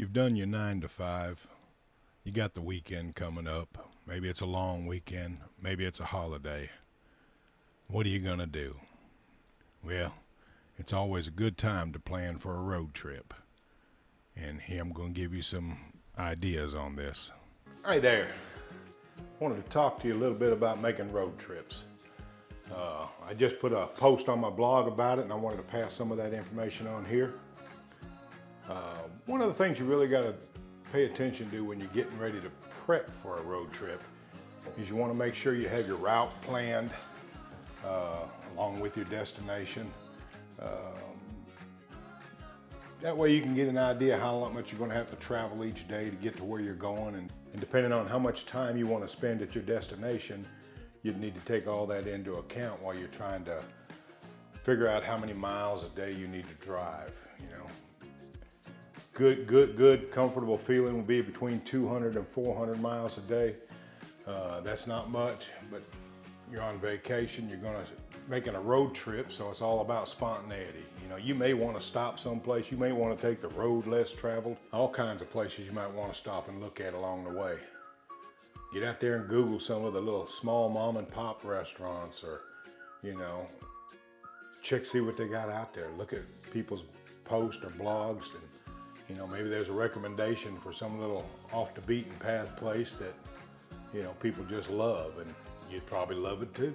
You've done your 9 to 5. You got the weekend coming up. Maybe it's a long weekend. Maybe it's a holiday. What are you going to do? Well, it's always a good time to plan for a road trip. And here I'm going to give you some ideas on this. Hi there. Wanted to talk to you a little bit about making road trips. I just put a post on my blog about it, and I wanted to pass some of that information on here. One of the things you really got to pay attention to when you're getting ready to prep for a road trip is you want to make sure you have your route planned along with your destination. That way you can get an idea how much you're going to have to travel each day to get to where you're going, and depending on how much time you want to spend at your destination, you'd need to take all that into account while you're trying to figure out how many miles a day you need to drive. Good, comfortable feeling will be between 200 and 400 miles a day. That's not much, but you're on vacation, you're making a road trip, so it's all about spontaneity. You may want to stop someplace, you may want to take the road less traveled, all kinds of places you might want to stop and look at along the way. Get out there and Google some of the little small mom and pop restaurants, or, see what they got out there. Look at people's posts or blogs, and maybe there's a recommendation for some little off the beaten path place that, people just love, and you'd probably love it too.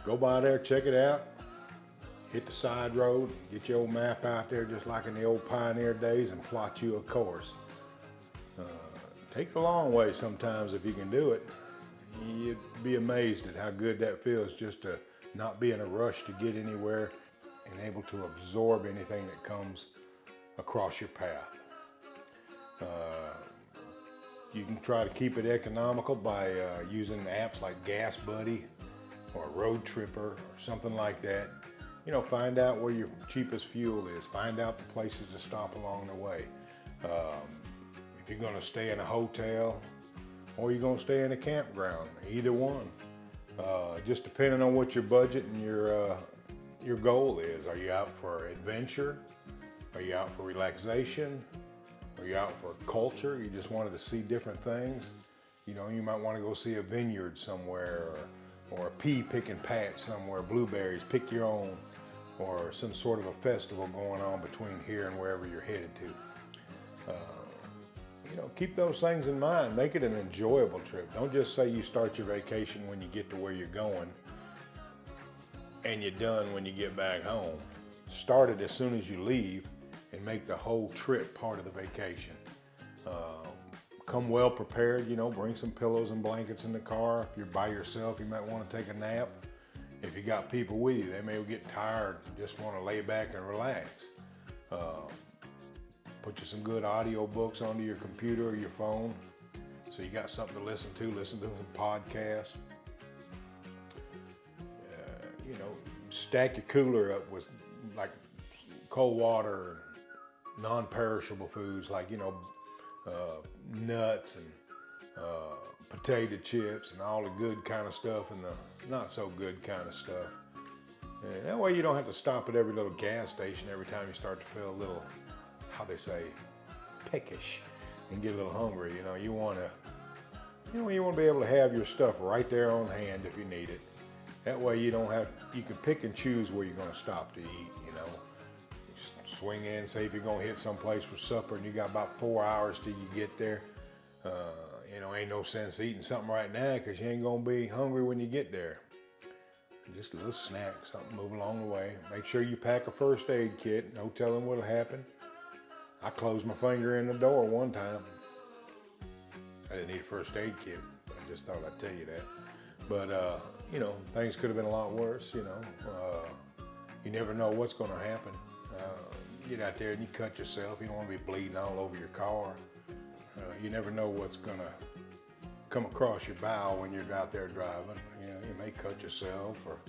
Go by there, check it out, hit the side road, get your old map out there just like in the old pioneer days and plot you a course. Take the long way sometimes if you can do it. You'd be amazed at how good that feels, just to not be in a rush to get anywhere and able to absorb anything that comes across your path. You can try to keep it economical by using apps like Gas Buddy or Road Tripper or something like that. Find out where your cheapest fuel is. Find out the places to stop along the way. If you're going to stay in a hotel or you're going to stay in a campground, either one. Just depending on what your budget and your goal is. Are you out for adventure? Are you out for relaxation? Are you out for culture? You just wanted to see different things? You might want to go see a vineyard somewhere, or a pea picking patch somewhere, blueberries, pick your own, or some sort of a festival going on between here and wherever you're headed to. Keep those things in mind. Make it an enjoyable trip. Don't just say you start your vacation when you get to where you're going and you're done when you get back home. Start it as soon as you leave and make the whole trip part of the vacation. Come well prepared, bring some pillows and blankets in the car. If you're by yourself, you might want to take a nap. If you got people with you, they may get tired and just want to lay back and relax. Put you some good audio books onto your computer or your phone, so you got something to listen to. Listen to some podcasts. Stack your cooler up with like cold water, non-perishable foods like nuts and potato chips and all the good kind of stuff and the not so good kind of stuff. And that way you don't have to stop at every little gas station every time you start to feel a little, how they say, peckish and get a little hungry. You want to be able to have your stuff right there on hand if you need it. That way you can pick and choose where you're going to stop to eat. Swing in, say if you're gonna hit someplace for supper and you got about 4 hours till you get there. Ain't no sense eating something right now because you ain't gonna be hungry when you get there. Just a little snack, something moving along the way. Make sure you pack a first aid kit. No telling what'll happen. I closed my finger in the door one time. I didn't need a first aid kit. I just thought I'd tell you that. But things could have been a lot worse. You never know what's gonna happen. Get out there and you cut yourself. You don't want to be bleeding all over your car. You never know what's going to come across your bow when you're out there driving. You may cut yourself or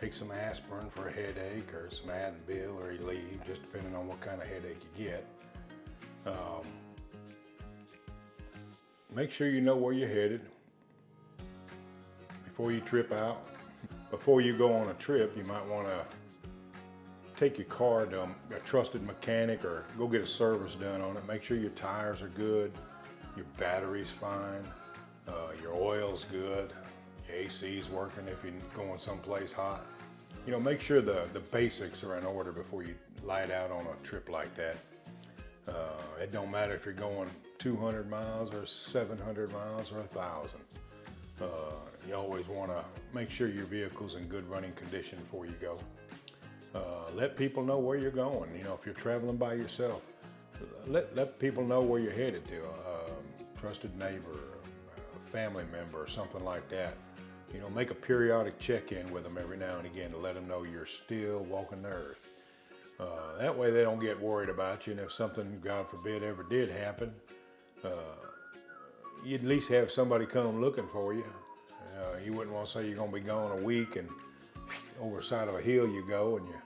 take some aspirin for a headache or some Advil or Aleve, just depending on what kind of headache you get. Make sure you know where you're headed before you trip out. Before you go on a trip, you might want to take your car to a trusted mechanic or go get a service done on it. Make sure your tires are good, your battery's fine, your oil's good, your AC's working if you're going someplace hot. You know, make sure the basics are in order before you light out on a trip like that. It don't matter if you're going 200 miles or 700 miles or 1,000. You always want to make sure your vehicle's in good running condition before you go. Let people know where you're going. You know, if you're traveling by yourself, let people know where you're headed to. A trusted neighbor, a family member, or something like that. You know, make a periodic check-in with them every now and again to let them know you're still walking the earth. That way they don't get worried about you, and if something, God forbid, ever did happen, you'd at least have somebody come looking for you. You wouldn't want to say you're going to be gone a week and over the side of a hill you go and you're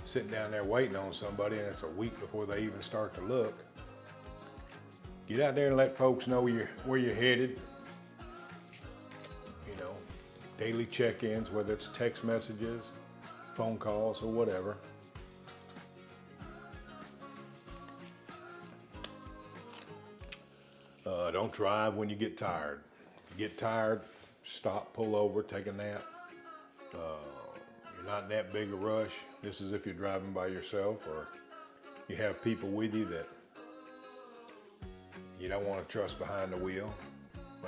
sitting down there waiting on somebody and it's a week before they even start to look. Get out there and let folks know where you're headed. You know, daily check-ins, whether it's text messages, phone calls, or whatever. Don't drive when you get tired. If you get tired, stop, pull over, take a nap. You're not in that big a rush. This is if you're driving by yourself or you have people with you that you don't want to trust behind the wheel.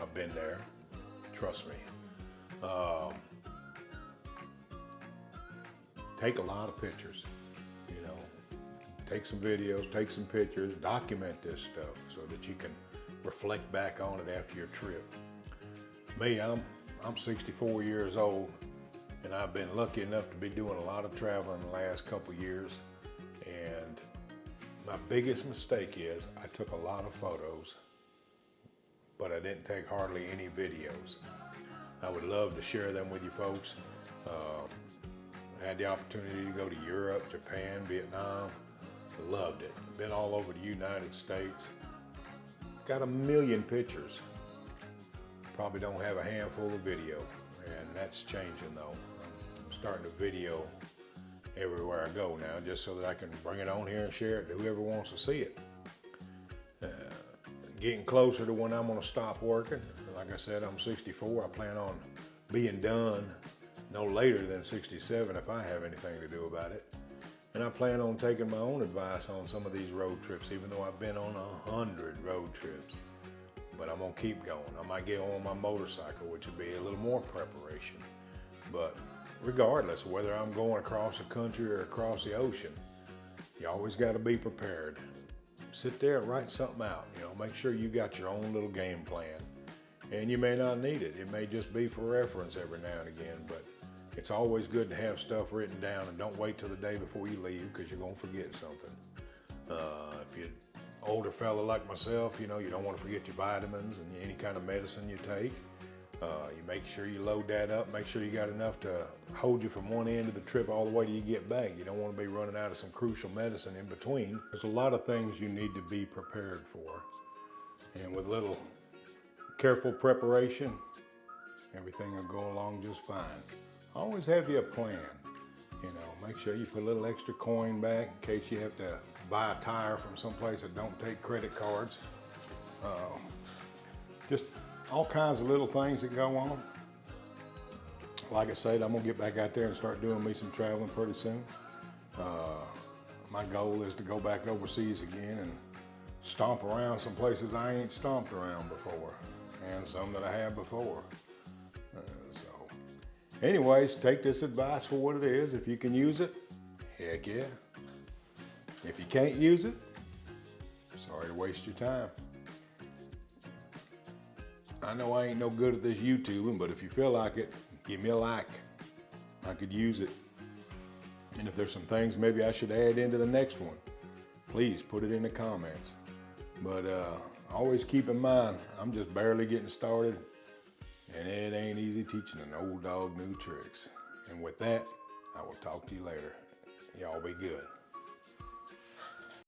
I've been there. Trust me. Take a lot of pictures. You know, take some videos, take some pictures, document this stuff so that you can reflect back on it after your trip. Me, I'm 64 years old, and I've been lucky enough to be doing a lot of traveling the last couple years. And my biggest mistake is I took a lot of photos, but I didn't take hardly any videos. I would love to share them with you folks. I had the opportunity to go to Europe, Japan, Vietnam. Loved it. Been all over the United States. Got a million pictures. Probably don't have a handful of video, and that's changing though. I'm starting to video everywhere I go now, just so that I can bring it on here and share it to whoever wants to see it. Getting closer to when I'm gonna stop working. Like I said, I'm 64. I plan on being done no later than 67 if I have anything to do about it. And I plan on taking my own advice on some of these road trips, even though I've been on 100 road trips. But I'm gonna keep going. I might get on my motorcycle, which would be a little more preparation. But regardless of whether I'm going across the country or across the ocean, you always gotta be prepared. Sit there and write something out. You know, make sure you got your own little game plan. And you may not need it. It may just be for reference every now and again, but it's always good to have stuff written down, and don't wait till the day before you leave because you're gonna forget something. If you're an older fella like myself, you know, you don't want to forget your vitamins and any kind of medicine you take. You make sure you load that up, make sure you got enough to hold you from one end of the trip all the way till you get back. You don't want to be running out of some crucial medicine in between. There's a lot of things you need to be prepared for. And with little careful preparation, everything will go along just fine. Always have you a plan. You know, make sure you put a little extra coin back in case you have to buy a tire from someplace that don't take credit cards. Just all kinds of little things that go on. Like I said, I'm gonna get back out there and start doing me some traveling pretty soon. My goal is to go back overseas again and stomp around some places I ain't stomped around before, and some that I have before. Anyways, take this advice for what it is. If you can use it, heck yeah. If you can't use it, sorry to waste your time. I know I ain't no good at this YouTubing, but if you feel like it, give me a like. I could use it. And if there's some things maybe I should add into the next one, please put it in the comments. But always keep in mind, I'm just barely getting started. And it ain't easy teaching an old dog new tricks. And with that, I will talk to you later. Y'all be good.